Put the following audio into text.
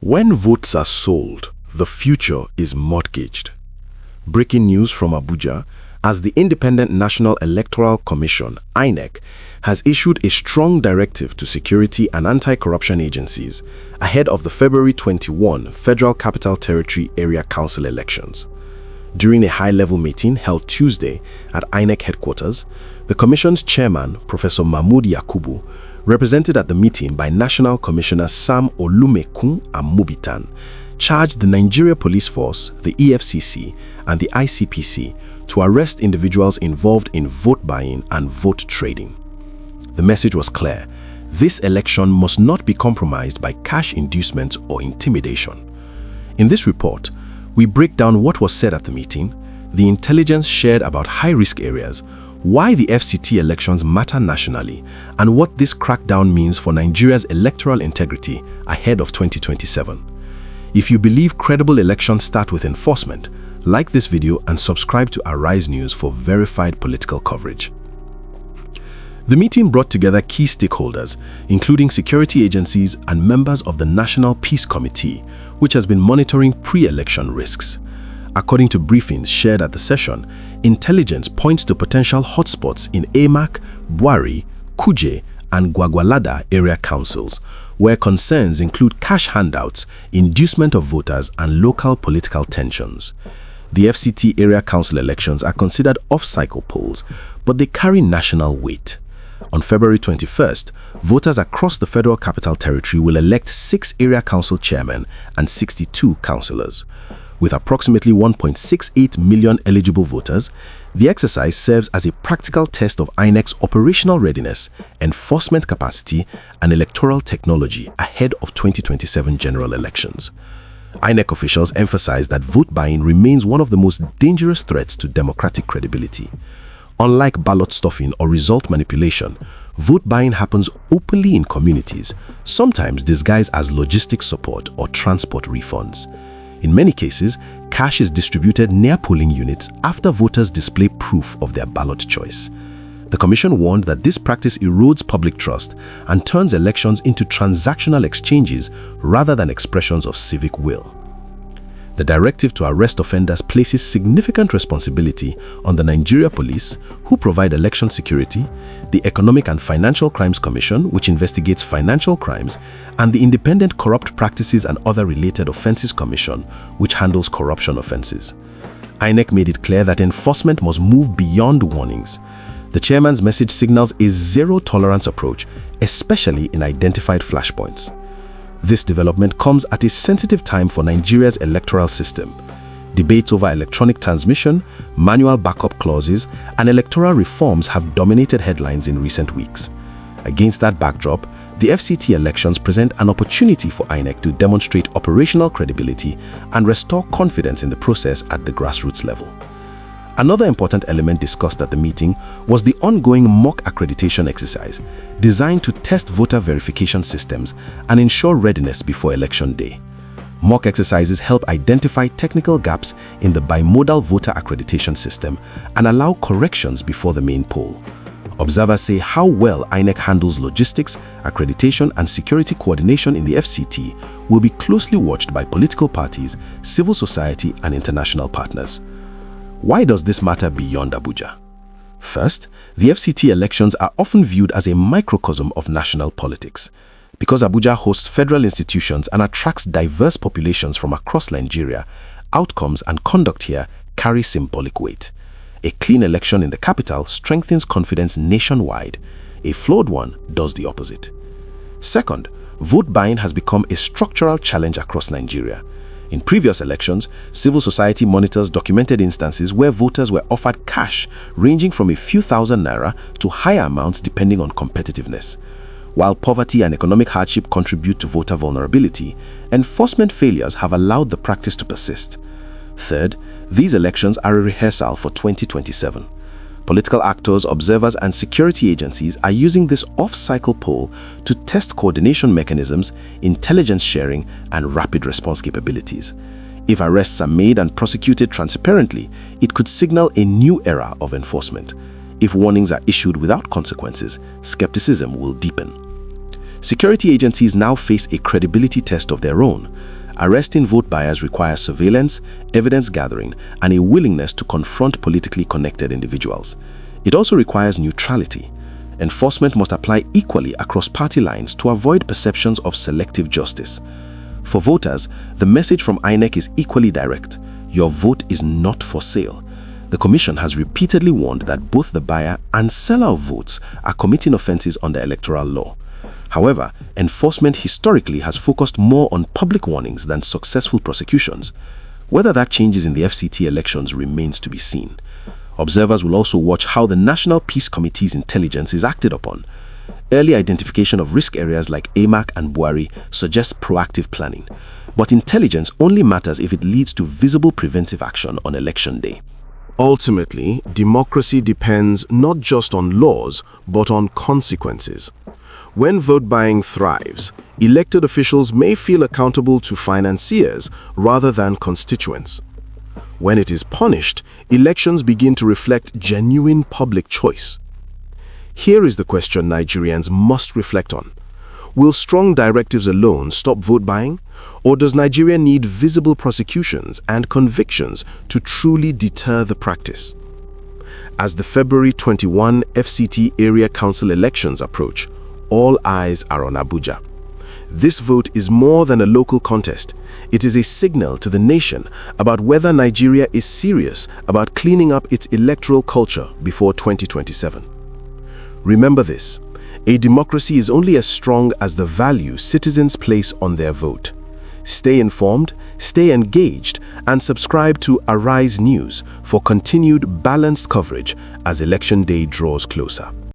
When votes are sold, the future is mortgaged. Breaking news from Abuja, as the Independent National Electoral Commission, INEC, has issued a strong directive to security and anti-corruption agencies ahead of the February 21 Federal Capital Territory Area Council Elections. During a high-level meeting held Tuesday at INEC headquarters, the Commission's chairman, Professor Mahmood Yakubu, represented at the meeting by National Commissioner Sam Olumekun Amobitan, charged the Nigeria Police Force, the EFCC, and the ICPC to arrest individuals involved in vote buying and vote trading. The message was clear: this election must not be compromised by cash inducement or intimidation. In this report, we break down what was said at the meeting, the intelligence shared about high-risk areas, why the FCT elections matter nationally, and what this crackdown means for Nigeria's electoral integrity ahead of 2027. If you believe credible elections start with enforcement, like this video and subscribe to Arise News for verified political coverage. The meeting brought together key stakeholders, including security agencies and members of the National Peace Committee, which has been monitoring pre-election risks. According to briefings shared at the session, intelligence points to potential hotspots in Emak, Bwari, Kuje, and Gwagwalada area councils, where concerns include cash handouts, inducement of voters, and local political tensions. The FCT Area Council elections are considered off-cycle polls, but they carry national weight. On February 21st, voters across the Federal Capital Territory will elect 6 area council chairmen and 62 councillors. With approximately 1.68 million eligible voters, the exercise serves as a practical test of INEC's operational readiness, enforcement capacity, and electoral technology ahead of 2027 general elections. INEC officials emphasize that vote buying remains one of the most dangerous threats to democratic credibility. Unlike ballot stuffing or result manipulation, vote buying happens openly in communities, sometimes disguised as logistics support or transport refunds. In many cases, cash is distributed near polling units after voters display proof of their ballot choice. The Commission warned that this practice erodes public trust and turns elections into transactional exchanges rather than expressions of civic will. The directive to arrest offenders places significant responsibility on the Nigeria Police, who provide election security, the Economic and Financial Crimes Commission, which investigates financial crimes, and the Independent Corrupt Practices and Other Related Offences Commission, which handles corruption offences. INEC made it clear that enforcement must move beyond warnings. The chairman's message signals a zero-tolerance approach, especially in identified flashpoints. This development comes at a sensitive time for Nigeria's electoral system. Debates over electronic transmission, manual backup clauses, and electoral reforms have dominated headlines in recent weeks. Against that backdrop, the FCT elections present an opportunity for INEC to demonstrate operational credibility and restore confidence in the process at the grassroots level. Another important element discussed at the meeting was the ongoing mock accreditation exercise, designed to test voter verification systems and ensure readiness before election day. Mock exercises help identify technical gaps in the bimodal voter accreditation system and allow corrections before the main poll. Observers say how well INEC handles logistics, accreditation, and security coordination in the FCT will be closely watched by political parties, civil society, and international partners. Why does this matter beyond Abuja? First, the FCT elections are often viewed as a microcosm of national politics. Because Abuja hosts federal institutions and attracts diverse populations from across Nigeria, outcomes and conduct here carry symbolic weight. A clean election in the capital strengthens confidence nationwide. A flawed one does the opposite. Second, vote buying has become a structural challenge across Nigeria. In previous elections, civil society monitors documented instances where voters were offered cash ranging from a few thousand naira to higher amounts depending on competitiveness. While poverty and economic hardship contribute to voter vulnerability, enforcement failures have allowed the practice to persist. Third, these elections are a rehearsal for 2027. Political actors, observers, and security agencies are using this off-cycle poll to test coordination mechanisms, intelligence sharing, and rapid response capabilities. If arrests are made and prosecuted transparently, it could signal a new era of enforcement. If warnings are issued without consequences, skepticism will deepen. security agencies now face a credibility test of their own. Arresting vote buyers requires surveillance, evidence gathering, and a willingness to confront politically connected individuals. It also requires neutrality. Enforcement must apply equally across party lines to avoid perceptions of selective justice. For voters, the message from INEC is equally direct. Your vote is not for sale. The Commission has repeatedly warned that both the buyer and seller of votes are committing offences under electoral law. However, enforcement historically has focused more on public warnings than successful prosecutions. Whether that changes in the FCT elections remains to be seen. Observers will also watch how the National Peace Committee's intelligence is acted upon. Early identification of risk areas like AMAC and Buari suggests proactive planning. But intelligence only matters if it leads to visible preventive action on election day. Ultimately, democracy depends not just on laws, but on consequences. When vote buying thrives, elected officials may feel accountable to financiers rather than constituents. When it is punished, elections begin to reflect genuine public choice. Here is the question Nigerians must reflect on. Will strong directives alone stop vote buying? Or does Nigeria need visible prosecutions and convictions to truly deter the practice? As the February 21 FCT Area Council Elections approach, all eyes are on Abuja. This vote is more than a local contest. It is a signal to the nation about whether Nigeria is serious about cleaning up its electoral culture before 2027. Remember this, a democracy is only as strong as the value citizens place on their vote. Stay informed, stay engaged, and subscribe to Arise News for continued balanced coverage as Election Day draws closer.